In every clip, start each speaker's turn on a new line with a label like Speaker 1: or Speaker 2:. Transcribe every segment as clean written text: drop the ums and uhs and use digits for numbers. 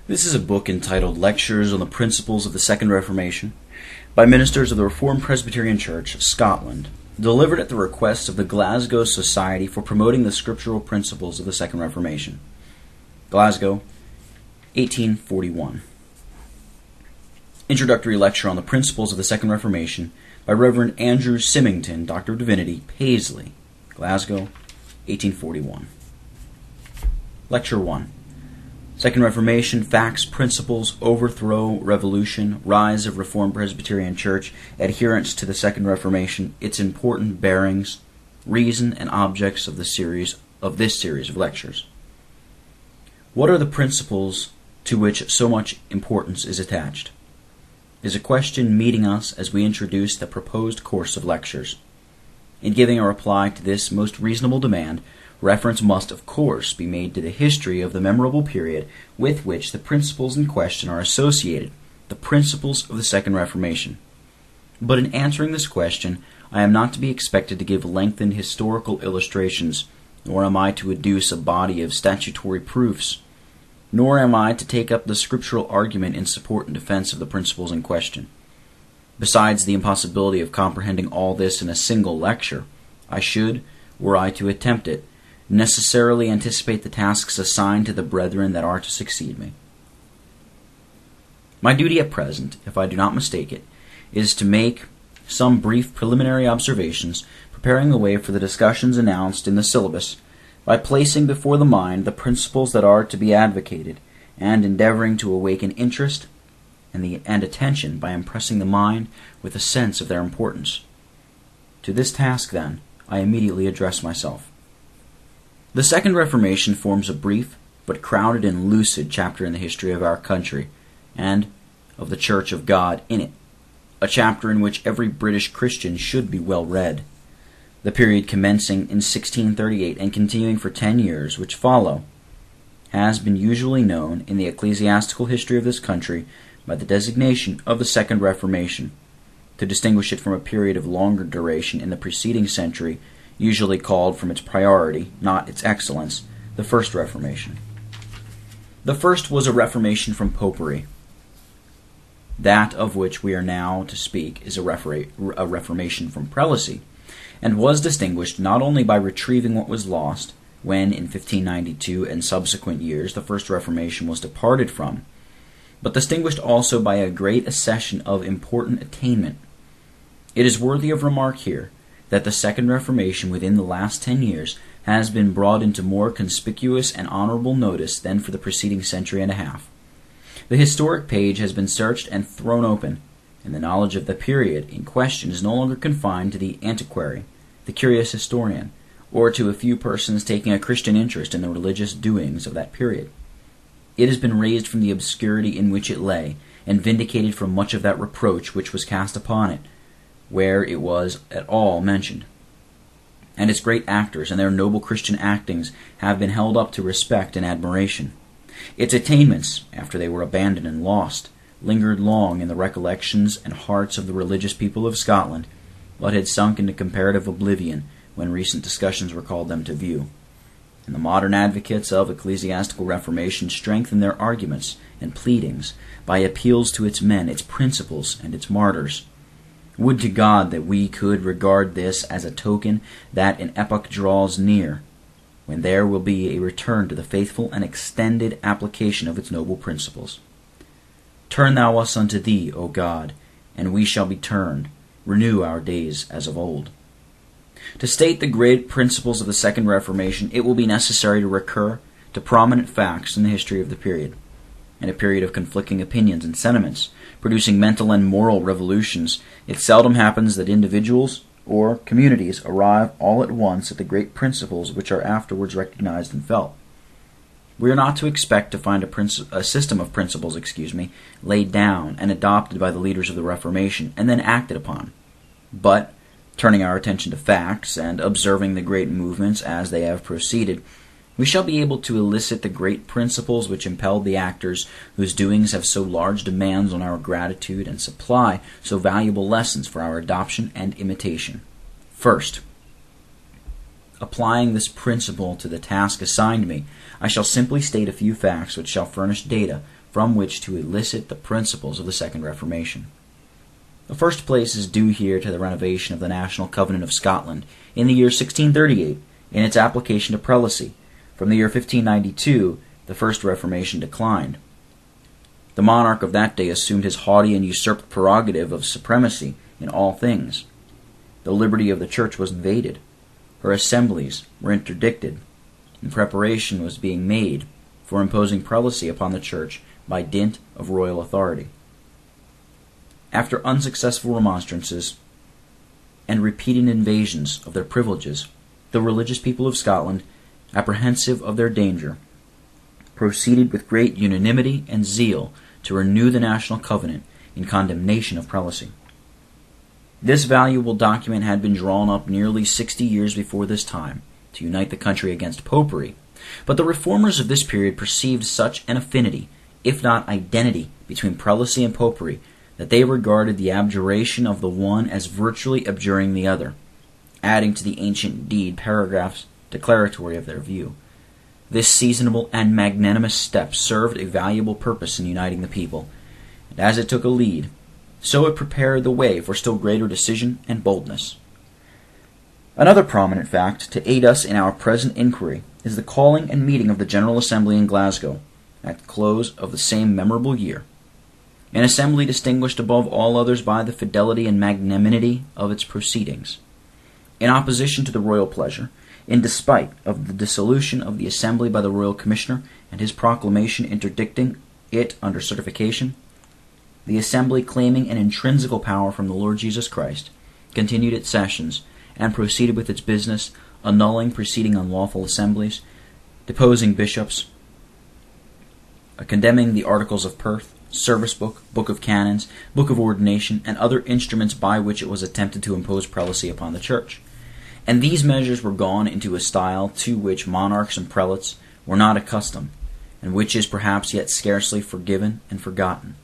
Speaker 1: This is a book entitled Lectures on the Principles of the Second Reformation by ministers of the Reformed Presbyterian Church, Scotland, delivered at the request of the Glasgow Society for promoting the scriptural principles of the Second Reformation. Glasgow, 1841. Introductory lecture on the principles of the Second Reformation by Reverend Andrew Symington, Doctor of Divinity, Paisley, Glasgow, 1841. Lecture 1. Second Reformation, Facts, Principles, Overthrow, Revolution, Rise of Reformed Presbyterian Church, Adherence to the Second Reformation, Its Important Bearings, Reason and Objects of this series of lectures. What are the principles to which so much importance is attached? Is a question meeting us as we introduce the proposed course of lectures. In giving a reply to this most reasonable demand, reference must, of course, be made to the history of the memorable period with which the principles in question are associated, the principles of the Second Reformation. But in answering this question, I am not to be expected to give lengthened historical illustrations, nor am I to adduce a body of statutory proofs, nor am I to take up the scriptural argument in support and defense of the principles in question. Besides the impossibility of comprehending all this in a single lecture, I should, were I to attempt it, necessarily anticipate the tasks assigned to the brethren that are to succeed me. My duty at present, if I do not mistake it, is to make some brief preliminary observations, preparing the way for the discussions announced in the syllabus, by placing before the mind the principles that are to be advocated, and endeavoring to awaken interest and attention by impressing the mind with a sense of their importance. To this task, then, I immediately address myself. The Second Reformation forms a brief but crowded and lucid chapter in the history of our country, and of the Church of God in it, a chapter in which every British Christian should be well read. The period commencing in 1638 and continuing for 10 years, which follow, has been usually known in the ecclesiastical history of this country by the designation of the Second Reformation, to distinguish it from a period of longer duration in the preceding century, usually called from its priority, not its excellence, the First Reformation. The first was a reformation from popery. That of which we are now to speak is a reformation from prelacy, and was distinguished not only by retrieving what was lost, when in 1592 and subsequent years the First Reformation was departed from, but distinguished also by a great accession of important attainment. It is worthy of remark here that the Second Reformation within the last 10 years has been brought into more conspicuous and honorable notice than for the preceding century and a half. The historic page has been searched and thrown open, and the knowledge of the period in question is no longer confined to the antiquary, the curious historian, or to a few persons taking a Christian interest in the religious doings of that period. It has been raised from the obscurity in which it lay, and vindicated from much of that reproach which was cast upon it, where it was at all mentioned. And its great actors and their noble Christian actings have been held up to respect and admiration. Its attainments, after they were abandoned and lost, lingered long in the recollections and hearts of the religious people of Scotland, but had sunk into comparative oblivion when recent discussions recalled them to view. And the modern advocates of ecclesiastical reformation strengthen their arguments and pleadings by appeals to its men, its principles, and its martyrs. Would to God that we could regard this as a token that an epoch draws near, when there will be a return to the faithful and extended application of its noble principles. Turn thou us unto thee, O God, and we shall be turned. Renew our days as of old. To state the great principles of the Second Reformation, it will be necessary to recur to prominent facts in the history of the period. In a period of conflicting opinions and sentiments, producing mental and moral revolutions, it seldom happens that individuals or communities arrive all at once at the great principles which are afterwards recognized and felt. We are not to expect to find a system of principles, laid down and adopted by the leaders of the Reformation and then acted upon, but, turning our attention to facts and observing the great movements as they have proceeded, we shall be able to elicit the great principles which impelled the actors whose doings have so large demands on our gratitude and supply so valuable lessons for our adoption and imitation. First, applying this principle to the task assigned me, I shall simply state a few facts which shall furnish data from which to elicit the principles of the Second Reformation. The first place is due here to the renovation of the National Covenant of Scotland in the year 1638 in its application to prelacy. From the year 1592, the First Reformation declined. The monarch of that day assumed his haughty and usurped prerogative of supremacy in all things. The liberty of the Church was invaded. Her assemblies were interdicted, and preparation was being made for imposing prelacy upon the Church by dint of royal authority. After unsuccessful remonstrances and repeated invasions of their privileges, the religious people of Scotland, apprehensive of their danger, proceeded with great unanimity and zeal to renew the national covenant in condemnation of prelacy. This valuable document had been drawn up nearly 60 years before this time to unite the country against popery, but the reformers of this period perceived such an affinity, if not identity, between prelacy and popery that they regarded the abjuration of the one as virtually abjuring the other, adding to the ancient deed paragraphs declaratory of their view. This seasonable and magnanimous step served a valuable purpose in uniting the people, and as it took a lead, so it prepared the way for still greater decision and boldness. Another prominent fact to aid us in our present inquiry is the calling and meeting of the General Assembly in Glasgow at the close of the same memorable year, an assembly distinguished above all others by the fidelity and magnanimity of its proceedings. In opposition to the royal pleasure, in despite of the dissolution of the assembly by the royal commissioner and his proclamation interdicting it under certification, the assembly, claiming an intrinsical power from the Lord Jesus Christ, continued its sessions and proceeded with its business, annulling preceding unlawful assemblies, deposing bishops, condemning the Articles of Perth, Service Book, Book of Canons, Book of Ordination, and other instruments by which it was attempted to impose prelacy upon the Church. And these measures were gone into a style to which monarchs and prelates were not accustomed, and which is perhaps yet scarcely forgiven and forgotten.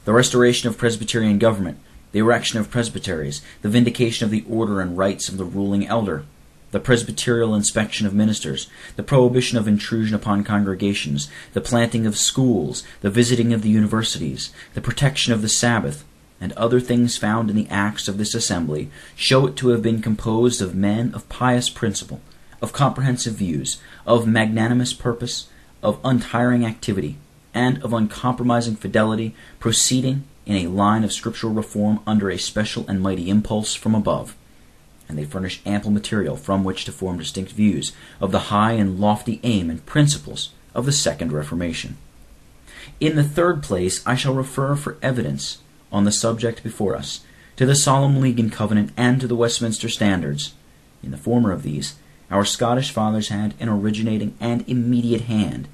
Speaker 1: The restoration of Presbyterian government, the erection of presbyteries, the vindication of the order and rights of the ruling elder, the presbyterial inspection of ministers, the prohibition of intrusion upon congregations, the planting of schools, the visiting of the universities, the protection of the Sabbath, and other things found in the acts of this assembly, show it to have been composed of men of pious principle, of comprehensive views, of magnanimous purpose, of untiring activity, and of uncompromising fidelity, proceeding in a line of scriptural reform under a special and mighty impulse from above. And they furnish ample material from which to form distinct views of the high and lofty aim and principles of the Second Reformation. In the third place, I shall refer for evidence on the subject before us to the Solemn League and Covenant and to the Westminster Standards. In the former of these, our Scottish fathers had an originating and immediate hand,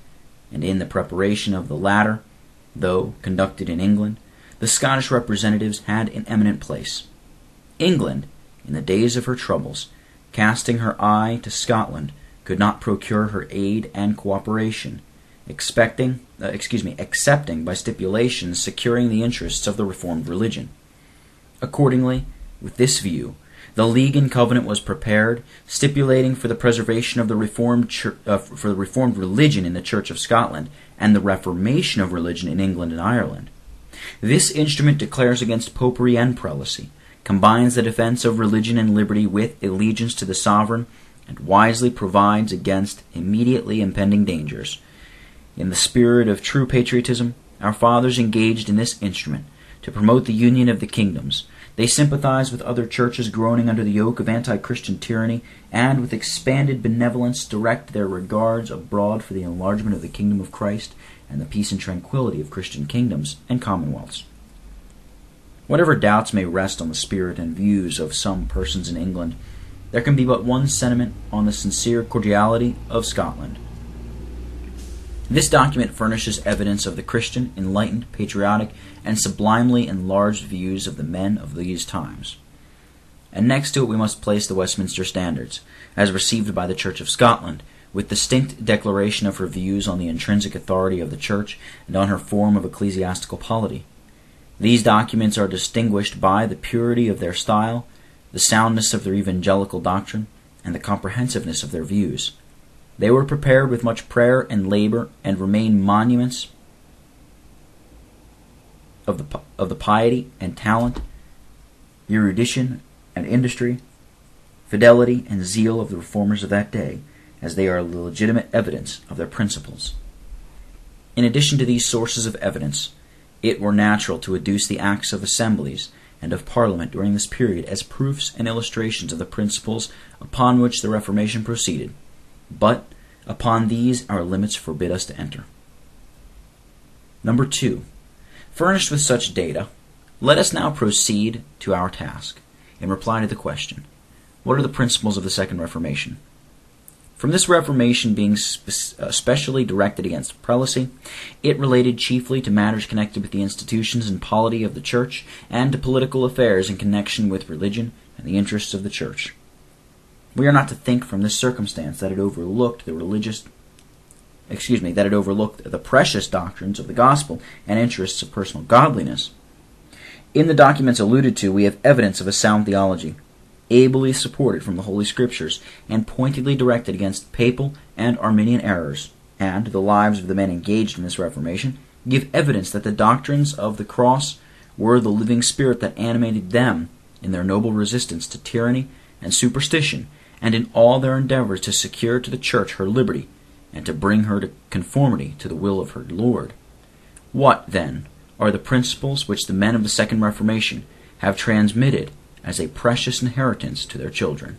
Speaker 1: and in the preparation of the latter, though conducted in England, the Scottish representatives had an eminent place. England, in the days of her troubles, casting her eye to Scotland, could not procure her aid and cooperation, accepting by stipulations securing the interests of the Reformed religion. Accordingly, with this view, the League and Covenant was prepared, stipulating for the preservation of the Reformed religion in the Church of Scotland and the reformation of religion in England and Ireland. This instrument declares against popery and prelacy, combines the defense of religion and liberty with allegiance to the sovereign, and wisely provides against immediately impending dangers. In the spirit of true patriotism, our fathers engaged in this instrument to promote the union of the kingdoms. They sympathized with other churches groaning under the yoke of anti-Christian tyranny, and with expanded benevolence direct their regards abroad for the enlargement of the kingdom of Christ and the peace and tranquility of Christian kingdoms and commonwealths. Whatever doubts may rest on the spirit and views of some persons in England, there can be but one sentiment on the sincere cordiality of Scotland. This document furnishes evidence of the Christian, enlightened, patriotic, and sublimely enlarged views of the men of these times. And next to it we must place the Westminster Standards, as received by the Church of Scotland, with distinct declaration of her views on the intrinsic authority of the Church and on her form of ecclesiastical polity. These documents are distinguished by the purity of their style, the soundness of their evangelical doctrine, and the comprehensiveness of their views. They were prepared with much prayer and labor, and remain monuments of the piety and talent, erudition and industry, fidelity and zeal of the reformers of that day, as they are the legitimate evidence of their principles. In addition to these sources of evidence, it were natural to adduce the acts of assemblies and of Parliament during this period as proofs and illustrations of the principles upon which the Reformation proceeded, but upon these our limits forbid us to enter. Number 2. Furnished with such data, let us now proceed to our task, in reply to the question, what are the principles of the Second Reformation? From this Reformation being especially directed against prelacy, it related chiefly to matters connected with the institutions and polity of the Church, and to political affairs in connection with religion and the interests of the Church. We are not to think from this circumstance that it overlooked the precious doctrines of the gospel and interests of personal godliness. In the documents alluded to, we have evidence of a sound theology, ably supported from the Holy Scriptures, and pointedly directed against papal and Arminian errors, and the lives of the men engaged in this Reformation give evidence that the doctrines of the cross were the living spirit that animated them in their noble resistance to tyranny and superstition, and in all their endeavors to secure to the Church her liberty, and to bring her to conformity to the will of her Lord. What, then, are the principles which the men of the Second Reformation have transmitted as a precious inheritance to their children?